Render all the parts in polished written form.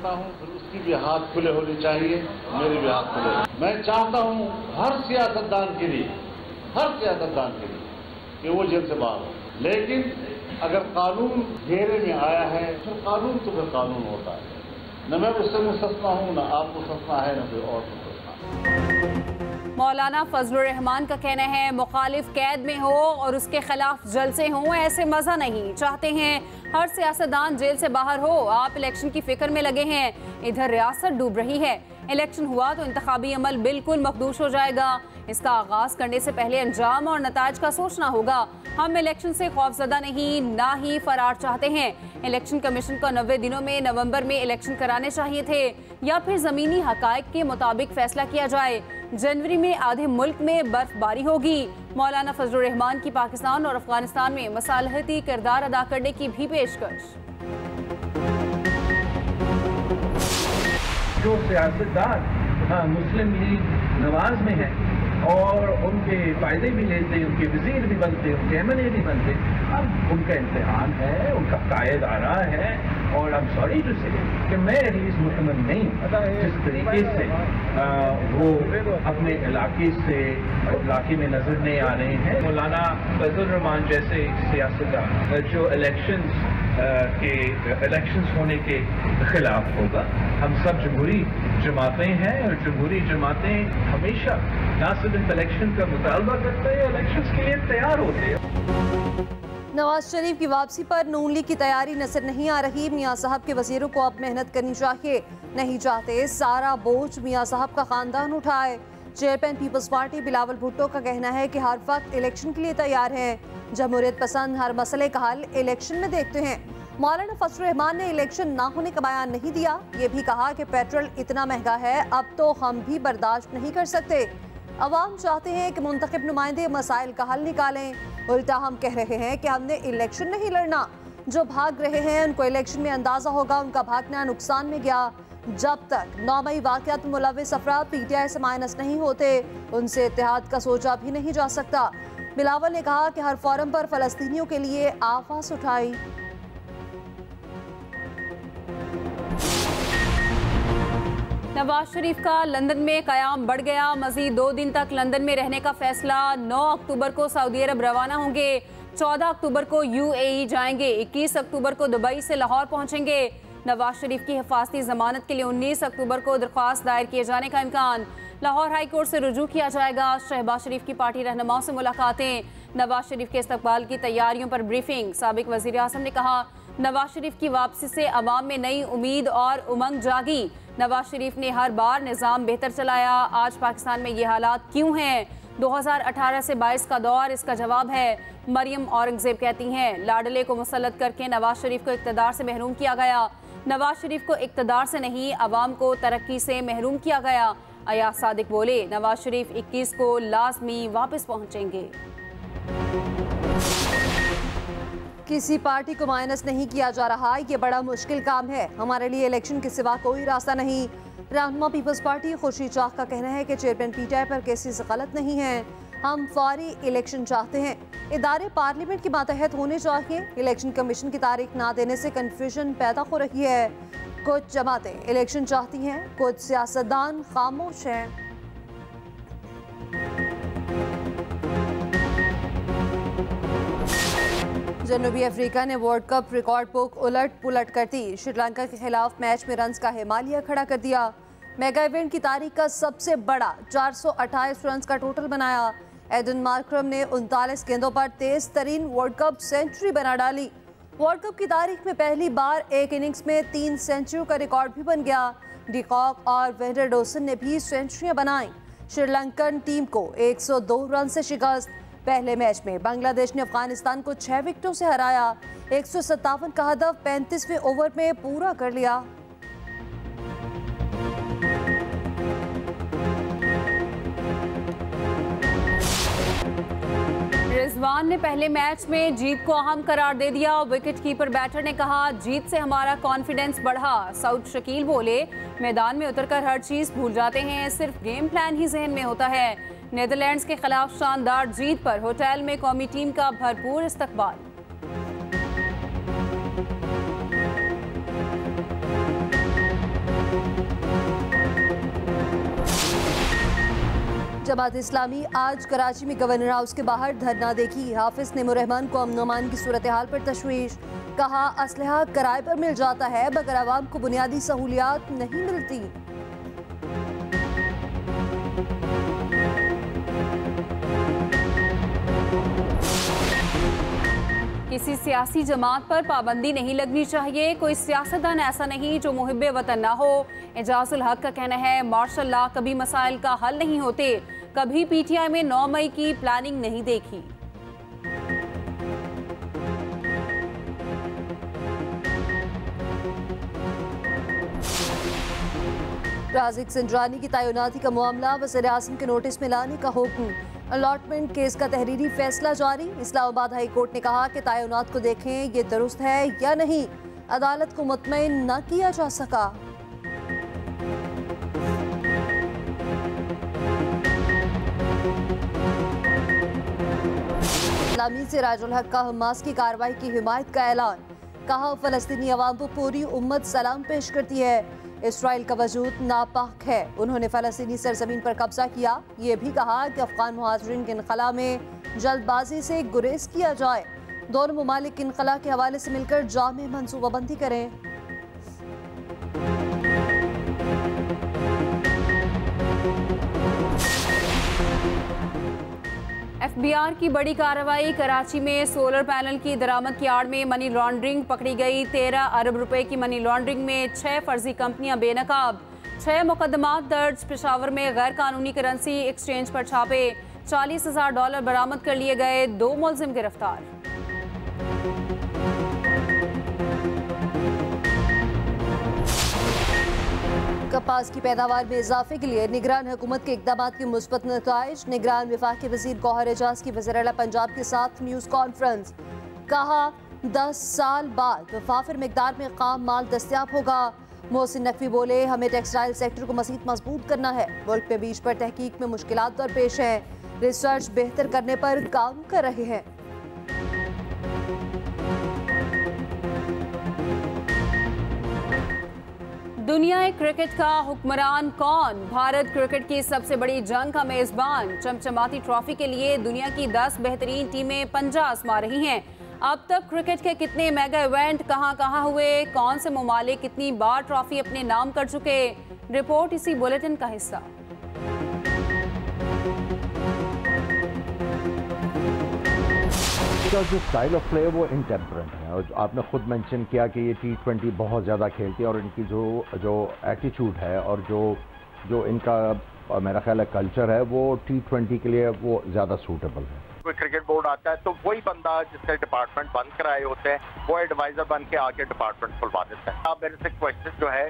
करता हूँ फिर उसकी भी हाथ खुले होने चाहिए, मेरे भी हाथ खुले। मैं चाहता हूँ हर सियासतदान के लिए कि वो जेल से बाहर हो, लेकिन अगर कानून घेरे में आया है तो कानून तो फिर कानून होता है। न मैं उससे मुस्तस्ना हूँ, न आप मुस्तस्ना है, न कोई और मुस्तस्ना। मौलाना फजलुर रहमान का कहना है मुखालिफ कैद में हो और उसके खिलाफ जलसे हों, ऐसे मजा नहीं। चाहते हैं हर सियासतदान जेल से बाहर हो। आप इलेक्शन की फिक्र में लगे हैं, इधर रियासत डूब रही है। इलेक्शन हुआ तो इंतखाबी अमल बिल्कुल मखदूश हो जाएगा। इसका आगाज करने से पहले अंजाम और नताज का सोचना होगा। हम इलेक्शन से खौफजदा नहीं, ना ही फरार चाहते हैं। इलेक्शन कमीशन को 90 दिनों में नवंबर में इलेक्शन कराने चाहिए थे, या फिर जमीनी हकायक के मुताबिक फैसला किया जाए। जनवरी में आधे मुल्क में बर्फबारी होगी। मौलाना फजलुर रहमान की पाकिस्तान और अफगानिस्तान में मसालहती किरदार अदा करने की भी पेशकश। जो सियासतदान मुस्लिम लीग नवाज में है और उनके फायदे भी लेते, उनके वजीर भी बनते, उनके MLA भी बनते, अब उनका इम्तिहान है, उनका कायद आ रहा है। और आई एम सॉरी टू से कि मैं एटलीस्ट मुतमन नहीं जिस तरीके से वो अपने इलाके में नजर नहीं आ रहे हैं। मौलाना फजलुर रहमान जैसे सियासतदान जो इलेक्शंस होने के खिलाफ होगा। हम सब जमहूरी जमातें हैं और जमहूरी जमातें हमेशा ना सिर्फ इलेक्शन का मुतालबा करते हैं, इलेक्शंस के लिए तैयार होते हैं। नवाज शरीफ की वापसी पर नून लीग की तैयारी नजर नहीं आ रही। मियां साहब के वजीरों को अब मेहनत करनी चाहिए, नहीं चाहते सारा बोझ मियां साहब का खानदान उठाए। चेयरमैन पीपल्स पार्टी बिलावल भुट्टो का कहना है कि हर वक्त इलेक्शन के लिए तैयार है। जमहूरियत पसंद हर मसले का हल इलेक्शन में देखते हैं। मौलाना फजलुर रहमान ने इलेक्शन ना होने का बयान नहीं दिया। ये भी कहा कि पेट्रोल इतना महंगा है, अब तो हम भी बर्दाश्त नहीं कर सकते। अवाम चाहते हैं कि मुंतखब नुमाइंदे मसाइल का हल निकालें। उल्टा हम कह रहे हैं कि हमने इलेक्शन नहीं लड़ना। जो भाग रहे हैं उनको इलेक्शन में अंदाजा होगा उनका भागना नुकसान में गया। जब तक नौमई वाक़यात में मुलव्विस अफराद PTI से माइनस नहीं होते, उनसे इत्तेहाद का सोचा भी नहीं जा सकता। बिलावल ने कहा कि हर फोरम पर फ़लस्तीनियों के लिए आवाज़ उठाई। नवाज शरीफ का लंदन में क़याम बढ़ गया। मज़ीद 2 दिन तक लंदन में रहने का फैसला। 9 अक्टूबर को सऊदी अरब रवाना होंगे, 14 अक्टूबर को UAE जाएंगे, 21 अक्टूबर को दुबई से लाहौर पहुंचेंगे। नवाज शरीफ की हिफाजती जमानत के लिए 19 अक्टूबर को दरख्वास्त दायर किए जाने का इम्कान। लाहौर हाई कोर्ट से रुजू किया जाएगा। शहबाज शरीफ की पार्टी रहनुमाओं से मुलाकातें। नवाज शरीफ के इस्तकबाल की तैयारियों पर ब्रीफिंग। साबिक वज़ीर आज़म ने कहा नवाज शरीफ की वापसी से अवाम में नई उम्मीद और उमंग जागी। नवाज शरीफ ने हर बार निज़ाम बेहतर चलाया, आज पाकिस्तान में ये हालात क्यों हैं? 2018 से 22 का दौर इसका जवाब है। मरियम औरंगजेब कहती हैं लाडले को मुसल्लत करके नवाज शरीफ को इक़्तिदार से महरूम किया गया। नवाज शरीफ को इक़्तिदार से नहीं, अवाम को तरक्की से महरूम किया गया। अयाज सादिक बोले नवाज शरीफ 21 को लाजमी वापस पहुँचेंगे। किसी पार्टी को माइनस नहीं किया जा रहा, ये बड़ा मुश्किल काम है। हमारे लिए इलेक्शन के सिवा कोई रास्ता नहीं। रहनुमा पीपल्स पार्टी खुर्शीद शाह का कहना है कि चेयरमैन PTI पर केसेस गलत नहीं है। हम फौरी इलेक्शन चाहते हैं। इदारे पार्लियामेंट के मातहत होने चाहिए। इलेक्शन कमीशन की तारीख ना देने से कन्फ्यूजन पैदा हो रही है। कुछ जमातें इलेक्शन चाहती हैं, कुछ सियासतदान खामोश हैं। जनूबी अफ्रीका ने वर्ल्ड कप रिकॉर्ड बुक उलट पुलट कर दी। श्रीलंका के खिलाफ मैच में रन्स का हिमालय खड़ा कर दिया। मेगा इवेंट की तारीख का सबसे बड़ा 428 रन्स का टोटल बनाया। एडन मार्करम ने 39 गेंदों पर तेज तरीन वर्ल्ड कप सेंचुरी बना डाली। वर्ल्ड कप की तारीख में पहली बार एक इनिंग्स में 3 सेंचुरी का रिकॉर्ड भी बन गया। डिकॉक और वेंडरडोसन ने भी सेंचुरियां बनाई। श्रीलंकन टीम को 102 रन से शिकस्त। पहले मैच में बांग्लादेश ने अफगानिस्तान को 6 विकेटों से हराया। 157 का हदफ 35वें ओवर में पूरा कर लिया। रिजवान ने पहले मैच में जीत को अहम करार दे दिया। विकेट कीपर बैटर ने कहा जीत से हमारा कॉन्फिडेंस बढ़ा। सऊद शकील बोले मैदान में उतरकर हर चीज भूल जाते हैं, सिर्फ गेम प्लान ही जहन में होता है। नेदरलैंड्स के खिलाफ शानदार जीत पर होटल में कौमी टीम का भरपूर इस्तकबाल। जमात इस्लामी आज कराची में गवर्नर हाउस के बाहर धरना देगी। हाफिज नेमुर्रहमान को अमन अमान की सूरत हाल पर तशवीश, कहा असलहा किराए पर मिल जाता है मगर आवाम को बुनियादी सहूलियात नहीं मिलती। किसी सियासी जमात पर पाबंदी नहीं लगनी चाहिए। कोई सियासतदान ऐसा नहीं जो मुहिब्बे वतन ना हो। एजाजुल हक का कहना है मार्शल लॉ कभी मसाइल का हल नहीं होते। कभी पीटीआई में 9 मई की प्लानिंग नहीं देखी। राजिक संजरानी की तैनाती का मामला वज़ीर आज़म के नोटिस में लाने का हुक्म। अलॉटमेंट केस का तहरीरी फैसला जारी। इस्लामाबाद हाई कोर्ट ने कहा कि तैनात को देखें ये दुरुस्त है या नहीं। अदालत को मुतमईन न किया जा सका। इस्लामी से राजुल हक का हमास की कार्रवाई की हिमायत का ऐलान। कहा फलस्तीनी अवाम को पूरी उम्मत सलाम पेश करती है। इसराइल का वजूद नापाक है। उन्होंने फलस्तीनी सरजमीन पर कब्जा किया। ये भी कहा कि अफगान मुहाजिरीन के इनखला में जल्दबाजी से गुरेज किया जाए। दोनों ममालिक इनखला के हवाले से मिलकर जामे मनसूबाबंदी करें। एफबीआर की बड़ी कार्रवाई। कराची में सोलर पैनल की दरामद की आड़ में मनी लॉन्ड्रिंग पकड़ी गई। 13 अरब रुपए की मनी लॉन्ड्रिंग में 6 फर्जी कंपनियां बेनकाब। 6 मुकदमात दर्ज। पेशावर में गैर कानूनी करेंसी एक्सचेंज पर छापे। $40,000 बरामद कर लिए गए। 2 मुलजिम गिरफ्तार। कपास की पैदावार में इजाफे के लिए निगरान हुकूमत के इक़दाम के मुस्बत नताइज। निगरान वफाकी वज़ीर गौहर एजाज की वज़ीर आला पंजाब के साथ न्यूज़ कॉन्फ्रेंस। कहा 10 साल बाद वाफिर मिकदार में खाम माल दस्तियाब होगा। मोहसिन नकवी बोले हमें टेक्सटाइल सेक्टर को मज़ीद मजबूत करना है। मुल्क में बीज पर तहकीक में मुश्किलात दरपेश हैं। रिसर्च बेहतर करने पर काम कर रहे हैं। दुनिया क्रिकेट का हुक्मरान कौन? भारत क्रिकेट की सबसे बड़ी जंग का मेजबान। चमचमाती ट्रॉफी के लिए दुनिया की 10 बेहतरीन टीमें पंजा आजमा रही हैं। अब तक क्रिकेट के कितने मेगा इवेंट कहां हुए? कौन से ममालिक कितनी बार ट्रॉफी अपने नाम कर चुके? रिपोर्ट इसी बुलेटिन का हिस्सा। का जो स्टाइल ऑफ प्ले है वो इनटेम्परेंट है। और आपने खुद मेंशन किया कि ये T20 बहुत ज़्यादा खेलती है और इनकी जो एटीट्यूड है और जो इनका मेरा ख्याल है कल्चर है वो T20 के लिए वो ज़्यादा सूटेबल है। कोई क्रिकेट बोर्ड आता है तो वही बंदा जिसके डिपार्टमेंट बंद कराए होते हैं वो एडवाइजर बन के आके डिपार्टमेंट खुलवा देता है। आप मेरे से क्वेश्चन जो है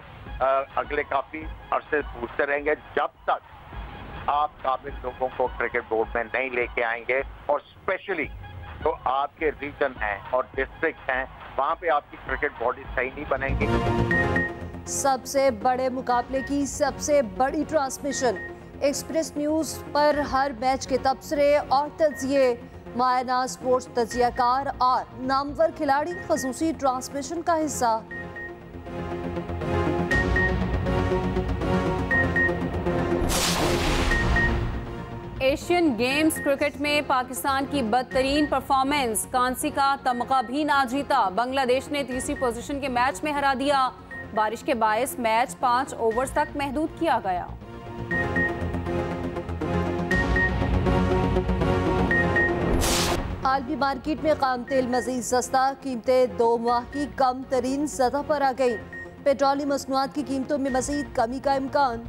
अगले काफ़ी अरसे पूछते रहेंगे जब तक आप काबिल लोगों को क्रिकेट बोर्ड में नहीं लेके आएंगे। और स्पेशली तो आपके रीजन हैं और डिस्ट्रिक्ट हैं वहाँ पे आपकी क्रिकेट बॉडी सही नहीं बनेगी। सबसे बड़े मुकाबले की सबसे बड़ी ट्रांसमिशन। एक्सप्रेस न्यूज पर हर मैच के तबसरे और तजिए। मायना स्पोर्ट्स तजियाकार और नामवर खिलाड़ी खसूसी ट्रांसमिशन का हिस्सा। एशियन गेम्स क्रिकेट में पाकिस्तान की बदतरीन परफॉर्मेंस। कांसी का तमगा भी ना जीता। बांग्लादेश ने तीसरी पोजीशन के मैच में हरा दिया। बारिश के बायस मैच 5 ओवर्स तक महदूद किया गया। आलमी मार्केट में खाम तेल मजीद सस्ता। कीमतें 2 माह की कम तरीन सतह पर आ गई। पेट्रोलियम मसनूआत की कीमतों में मजीद कमी का इम्कान।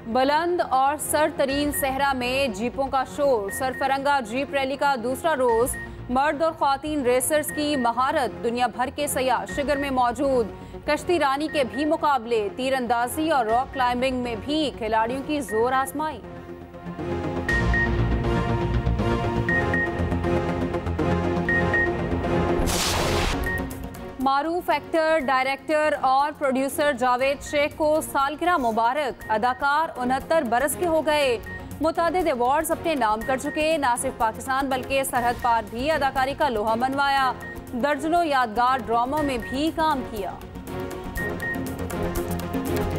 बुलंद और सरतरीन सहरा में जीपों का शोर। सरफरंगा जीप रैली का दूसरा रोज। मर्द और ख्वातीन रेसर्स की महारत। दुनिया भर के सयाह शिगर में मौजूद। कश्ती रानी के भी मुकाबले। तीरंदाजी और रॉक क्लाइंबिंग में भी खिलाड़ियों की जोर आजमाई। मारूफ एक्टर, डायरेक्टर और प्रोड्यूसर जावेद शेख को सालगिरह मुबारक। अदाकार 69 बरस के हो गए। मुतादिद अवार्ड्स अपने नाम कर चुके। न सिर्फ पाकिस्तान बल्कि सरहद पार भी अदाकारी का लोहा मनवाया। दर्जनों यादगार ड्रामों में भी काम किया। है।